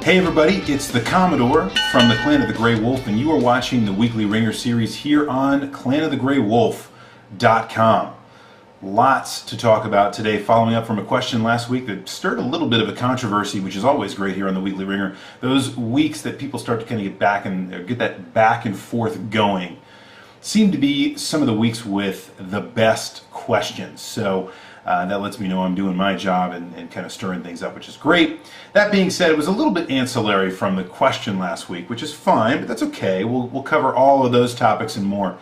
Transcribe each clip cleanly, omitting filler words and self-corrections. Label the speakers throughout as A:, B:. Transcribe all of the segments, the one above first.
A: Hey everybody, it's the Commodore from the Clan of the Grey Wolf, and you are watching the Weekly Ringer series here on clanofthegreywolf.com. Lots to talk about today, following up from a question last week that stirred a little bit of a controversy, which is always great here on the Weekly Ringer. Those weeks that people start to kind of get that back and forth going seem to be some of the weeks with the best questions. So that lets me know I'm doing my job and kind of stirring things up, which is great. That being said, it was a little bit ancillary from the question last week, which is fine, but that's okay. We'll cover all of those topics and more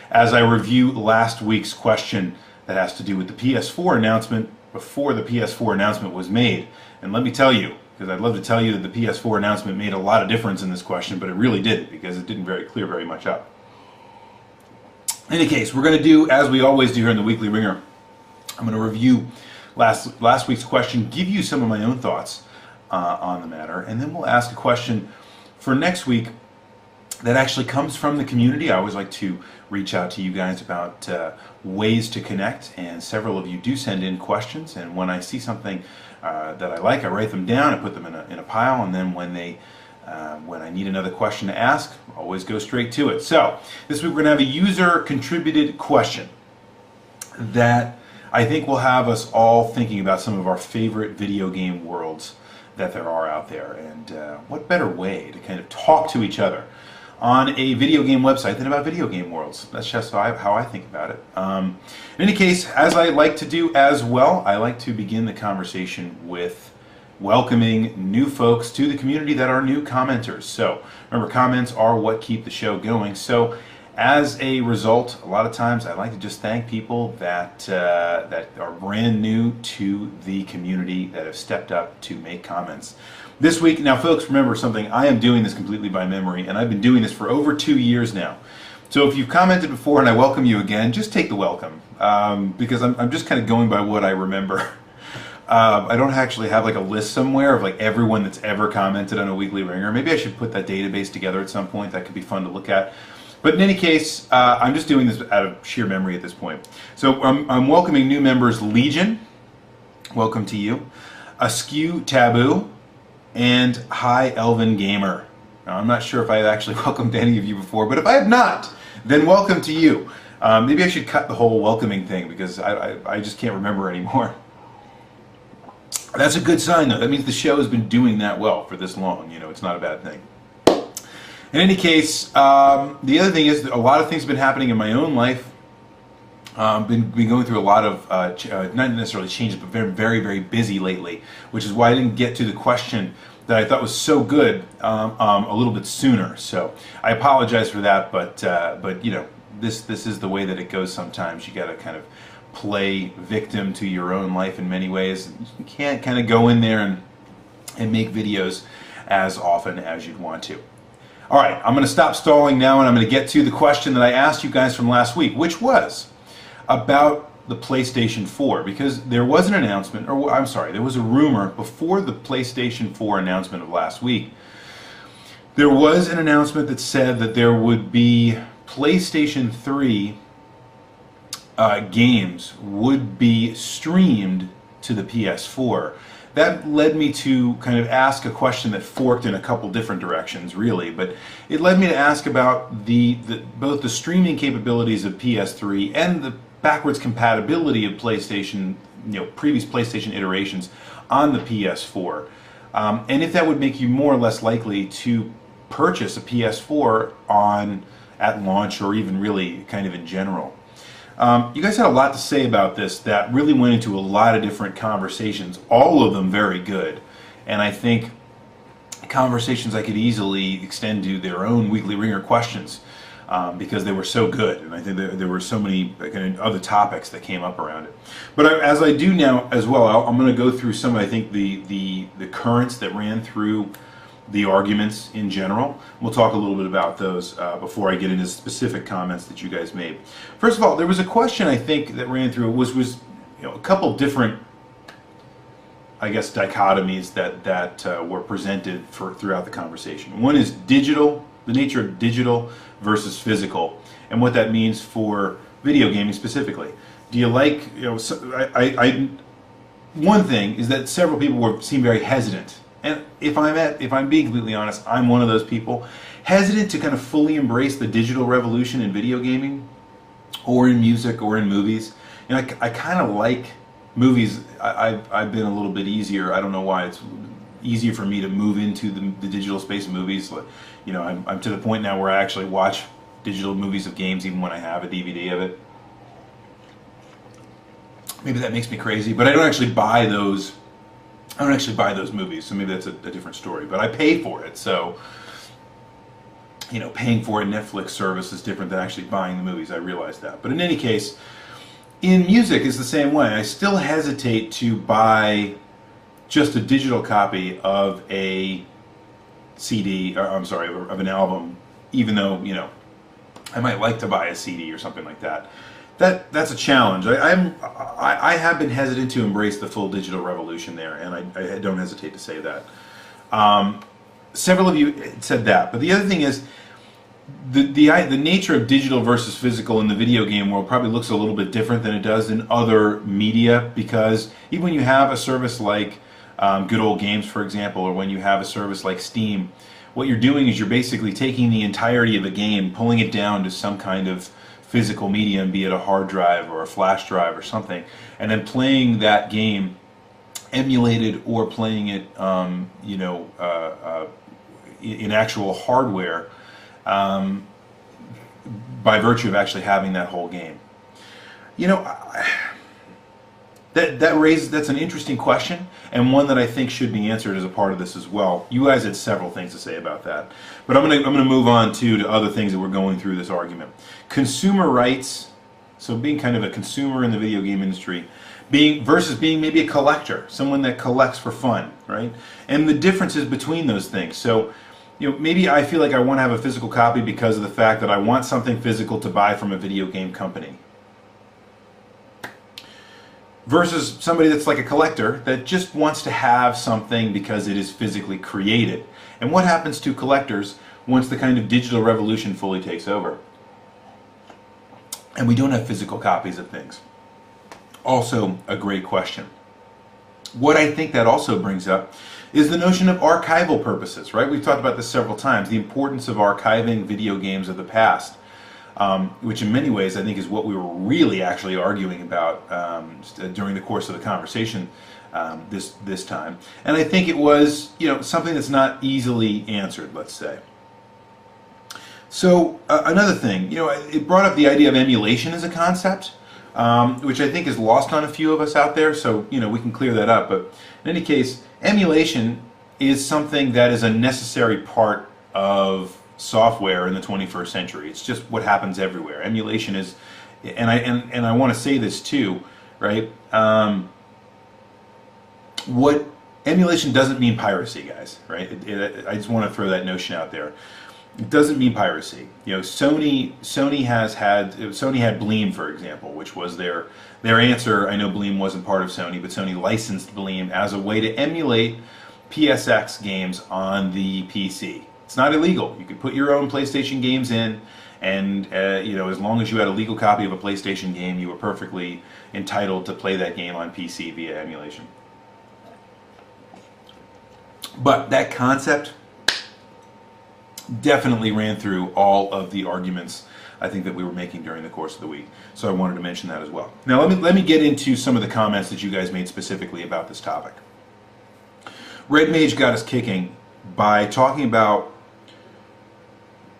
A: as I review last week's question that has to do with the PS4 announcement before the PS4 announcement was made. And let me tell you, because I'd love to tell you that the PS4 announcement made a lot of difference in this question, but it really didn't, because it didn't clear very much up. In any case, we're going to do, as we always do here in the Weekly Ringer, I'm going to review last week's question, give you some of my own thoughts on the matter, and then we'll ask a question for next week that actually comes from the community. I always like to reach out to you guys about ways to connect, and several of you do send in questions, and when I see something that I like, I write them down, I put them in a pile, and then when I need another question to ask, I always go straight to it. So this week we're going to have a user contributed question that I think will have us all thinking about some of our favorite video game worlds that there are out there, and what better way to kind of talk to each other on a video game website than about video game worlds. That's just how I think about it. In any case, as I like to do as well, I like to begin the conversation with welcoming new folks to the community that are new commenters. So remember, comments are what keep the show going. So as a result, a lot of times I like to just thank people that are brand new to the community, that have stepped up to make comments. This week, now folks, remember something, I am doing this completely by memory, and I've been doing this for over 2 years now. So if you've commented before and I welcome you again, just take the welcome, because I'm just kind of going by what I remember. I don't actually have like a list somewhere of like everyone that's ever commented on a Weekly Ringer. Maybe I should put that database together at some point. That could be fun to look at. But in any case, I'm just doing this out of sheer memory at this point. So I'm welcoming new members: Legion, welcome to you; Askew Taboo, and Hi Elven Gamer. Now, I'm not sure if I've actually welcomed any of you before, but if I have not, then welcome to you. Maybe I should cut the whole welcoming thing, because I just can't remember anymore. That's a good sign, though. That means the show has been doing that well for this long. You know, it's not a bad thing. In any case, the other thing is that a lot of things have been happening in my own life. Been going through a lot of, not necessarily changes, but very, very busy lately, which is why I didn't get to the question that I thought was so good a little bit sooner. So I apologize for that, but you know, this is the way that it goes sometimes. You got to kind of play victim to your own life in many ways. You can't kind of go in there and make videos as often as you'd want to. All right, I'm going to stop stalling now, and I'm going to get to the question that I asked you guys from last week, which was about the PlayStation 4, because there was an announcement, or I'm sorry, there was a rumor before the PlayStation 4 announcement of last week. There was an announcement that said that there would be PlayStation 3 games would be streamed to the PS4. That led me to kind of ask a question that forked in a couple different directions, really, but it led me to ask about both the streaming capabilities of PS3 and the backwards compatibility of PlayStation, previous PlayStation iterations on the PS4, and if that would make you more or less likely to purchase a PS4 at launch, or even really kind of in general. You guys had a lot to say about this that really went into a lot of different conversations, all of them very good, and I think conversations I could easily extend to their own Weekly Ringer questions, because they were so good, and I think there were so many kind of other topics that came up around it. But as I do now as well, I'm going to go through some, I think, the currents that ran through the arguments in general. We'll talk a little bit about those before I get into specific comments that you guys made. First of all, there was a question I think that ran through. It was a couple different, I guess, dichotomies that were presented throughout the conversation. One is digital, the nature of digital versus physical, and what that means for video gaming specifically. Do you like, one thing is that several people seem very hesitant and if I'm being completely honest, I'm one of those people hesitant to kind of fully embrace the digital revolution in video gaming, or in music, or in movies. You know, I kind of like movies. I've been a little bit easier. I don't know why it's easier for me to move into the digital space of movies. You know, I'm to the point now where I actually watch digital movies of games even when I have a DVD of it. Maybe that makes me crazy, but I don't actually buy those. I don't actually buy those movies, so maybe that's a different story. But I pay for it, so you know, paying for a Netflix service is different than actually buying the movies. I realize that. But in any case, in music it's the same way. I still hesitate to buy just a digital copy of a CD, or I'm sorry, of an album, even though, you know, I might like to buy a CD or something like that. That's a challenge. I have been hesitant to embrace the full digital revolution there, and I don't hesitate to say that. Several of you said that, but the other thing is the nature of digital versus physical in the video game world probably looks a little bit different than it does in other media, because even when you have a service like Good Old Games, for example, or when you have a service like Steam, what you're doing is you're basically taking the entirety of a game, pulling it down to some kind of physical medium, be it a hard drive or a flash drive or something, and then playing that game emulated or playing it you know, in actual hardware by virtue of actually having that whole game. You know, that's an interesting question, and one that I think should be answered as a part of this as well. You guys had several things to say about that, but I'm gonna move on to other things that we're going through this argument. Consumer rights, so being kind of a consumer in the video game industry, versus being maybe a collector, someone that collects for fun, right? And the differences between those things. So, you know, maybe I feel like I want to have a physical copy because of the fact that I want something physical to buy from a video game company, versus somebody that's like a collector that just wants to have something because it is physically created. And what happens to collectors once the kind of digital revolution fully takes over and we don't have physical copies of things? Also a great question. What I think that also brings up is the notion of archival purposes, right? We've talked about this several times, the importance of archiving video games of the past, which in many ways I think is what we were really actually arguing about during the course of the conversation this time. And I think it was, you know, something that's not easily answered, let's say. So another thing, you know, it brought up the idea of emulation as a concept, which I think is lost on a few of us out there, so, you know, we can clear that up. But in any case, emulation is something that is a necessary part of software in the 21st century. It's just what happens everywhere. Emulation is, and I want to say this too, right? What emulation doesn't mean piracy, guys, right? I just want to throw that notion out there. It doesn't mean piracy. You know, Sony had Bleem, for example, which was their answer. I know Bleem wasn't part of Sony, but Sony licensed Bleem as a way to emulate PSX games on the PC. It's not illegal. You could put your own PlayStation games in, and you know, as long as you had a legal copy of a PlayStation game, you were perfectly entitled to play that game on PC via emulation. But that concept definitely ran through all of the arguments I think that we were making during the course of the week. So I wanted to mention that as well. Now let me get into some of the comments that you guys made specifically about this topic. Red Mage got us kicking by talking about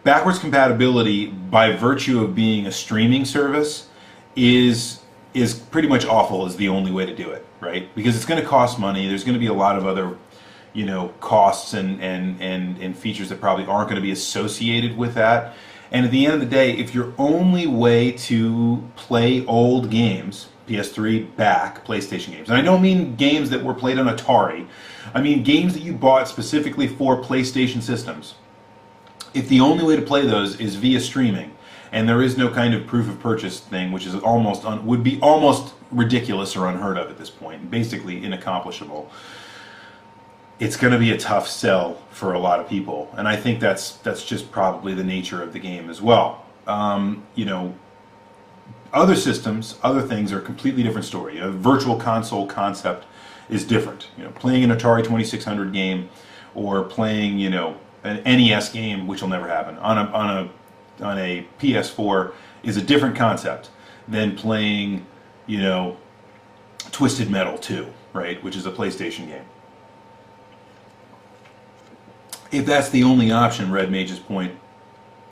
A: backwards compatibility by virtue of being a streaming service is pretty much awful is the only way to do it, right? Because it's going to cost money. There's going to be a lot of other, you know, costs and features that probably aren't going to be associated with that. And at the end of the day, if your only way to play old games, PS3 back, PlayStation games, and I don't mean games that were played on Atari, I mean games that you bought specifically for PlayStation systems, if the only way to play those is via streaming, and there is no kind of proof of purchase thing, which is would be almost ridiculous or unheard of at this point, basically inaccomplishable, it's going to be a tough sell for a lot of people, and I think that's just probably the nature of the game as well. You know, other systems, other things are a completely different story. A virtual console concept is different. You know, playing an Atari 2600 game or playing, you know, an NES game, which will never happen, on a PS4 is a different concept than playing, you know, Twisted Metal 2, right, which is a PlayStation game. If that's the only option, Red Mage's point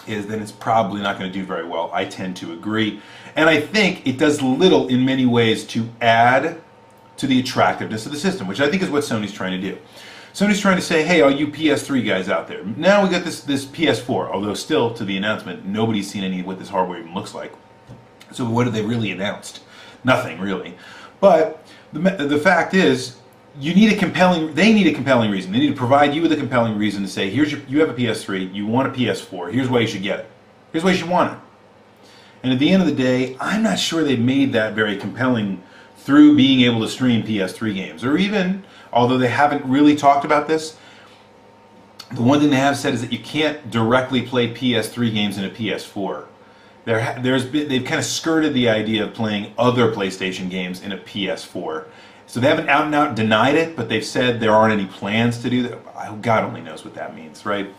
A: is, then it's probably not going to do very well. I tend to agree. And I think it does little in many ways to add to the attractiveness of the system, which I think is what Sony's trying to do. Sony's trying to say, hey, all you PS3 guys out there, now we got this PS4, although still, to the announcement, nobody's seen any of what this hardware even looks like. So what have they really announced? Nothing, really. But the fact is, they need a compelling reason. They need to provide you with a compelling reason to say, you have a PS3, you want a PS4, here's why you should get it. Here's why you should want it. And at the end of the day, I'm not sure they've made that very compelling through being able to stream PS3 games. Or even, although they haven't really talked about this, the one thing they have said is that you can't directly play PS3 games in a PS4. They've kind of skirted the idea of playing other PlayStation games in a PS4. So they haven't out and out denied it, but they've said there aren't any plans to do that. God only knows what that means, right?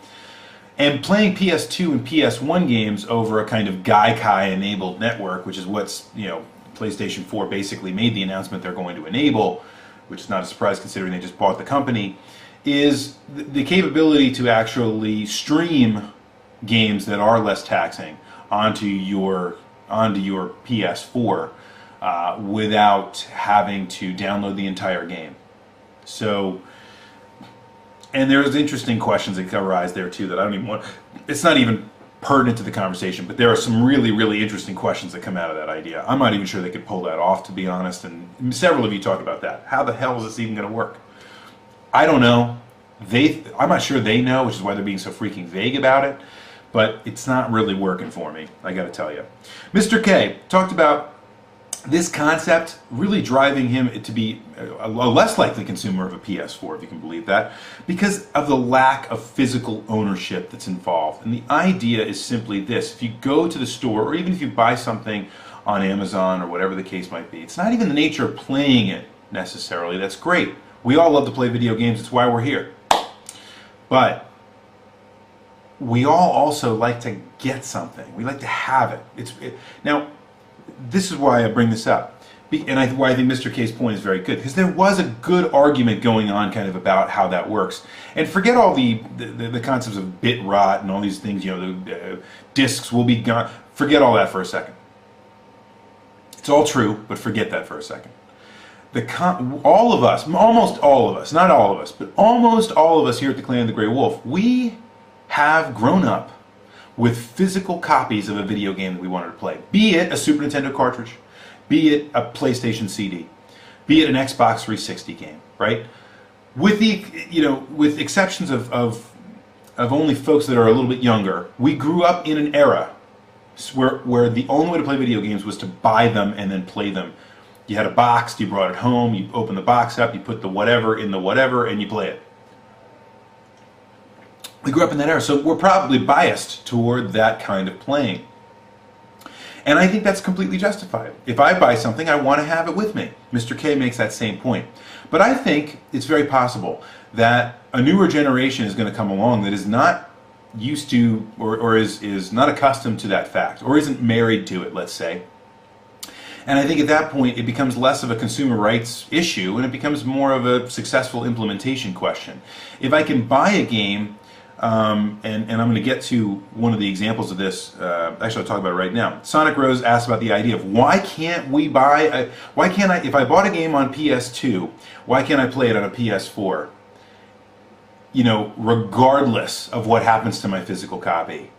A: And playing PS2 and PS1 games over a kind of Gaikai-enabled network, which is what's, you know, PlayStation 4 basically made the announcement they're going to enable, which is not a surprise considering they just bought the company, is the capability to actually stream games that are less taxing onto your PS4 without having to download the entire game. So, and there's interesting questions that arise there too that I don't even want. It's not even pertinent to the conversation, but there are some really, really interesting questions that come out of that idea. I'm not even sure they could pull that off, to be honest, and several of you talked about that. How the hell is this even going to work? I don't know. I'm not sure they know, which is why they're being so freaking vague about it, but it's not really working for me, I got to tell you. Mr. K talked about this concept really driving him to be a less likely consumer of a PS4, if you can believe that, because of the lack of physical ownership that's involved. And the idea is simply this: if you go to the store, or even if you buy something on Amazon or whatever the case might be, it's not even the nature of playing it necessarily. That's great. We all love to play video games. It's why we're here. But we all also like to get something. We like to have it. Now, this is why I bring this up, and why I think Mr. K's point is very good, because there was a good argument going on kind of about how that works. And forget all the concepts of bit rot and all these things, you know, the discs will be gone. Forget all that for a second. It's all true, but forget that for a second. All of us, almost all of us, not all of us, but almost all of us here at the Clan of the Grey Wolf, we have grown up with physical copies of a video game that we wanted to play. Be it a Super Nintendo cartridge, be it a PlayStation CD, be it an Xbox 360 game, right? With with exceptions of only folks that are a little bit younger, we grew up in an era where the only way to play video games was to buy them and then play them. You had a box, you brought it home, you open the box up, you put the whatever in the whatever, and you play it. We grew up in that era, so we're probably biased toward that kind of playing. And I think that's completely justified. If I buy something, I want to have it with me. Mr. K makes that same point. But I think it's very possible that a newer generation is going to come along that is not used to, or is not accustomed to that fact, or isn't married to it, let's say. And I think at that point it becomes less of a consumer rights issue and it becomes more of a successful implementation question. If I can buy a game, and I'm going to get to one of the examples of this, actually I'll talk about it right now. Sonic Rose asked about the idea of why can't I, if I bought a game on PS2, why can't I play it on a PS4? You know, regardless of what happens to my physical copy.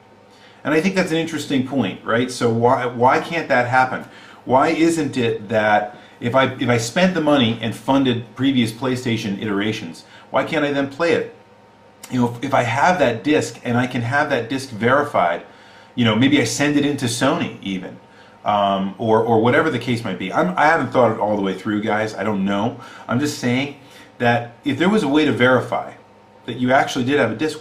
A: And I think that's an interesting point, right? So why can't that happen? Why isn't it that if I spent the money and funded previous PlayStation iterations, why can't I then play it? You know, if I have that disc and I can have that disc verified, you know, maybe I send it into Sony even, or whatever the case might be. I haven't thought it all the way through, guys. I don't know. I'm just saying that if there was a way to verify that you actually did have a disc,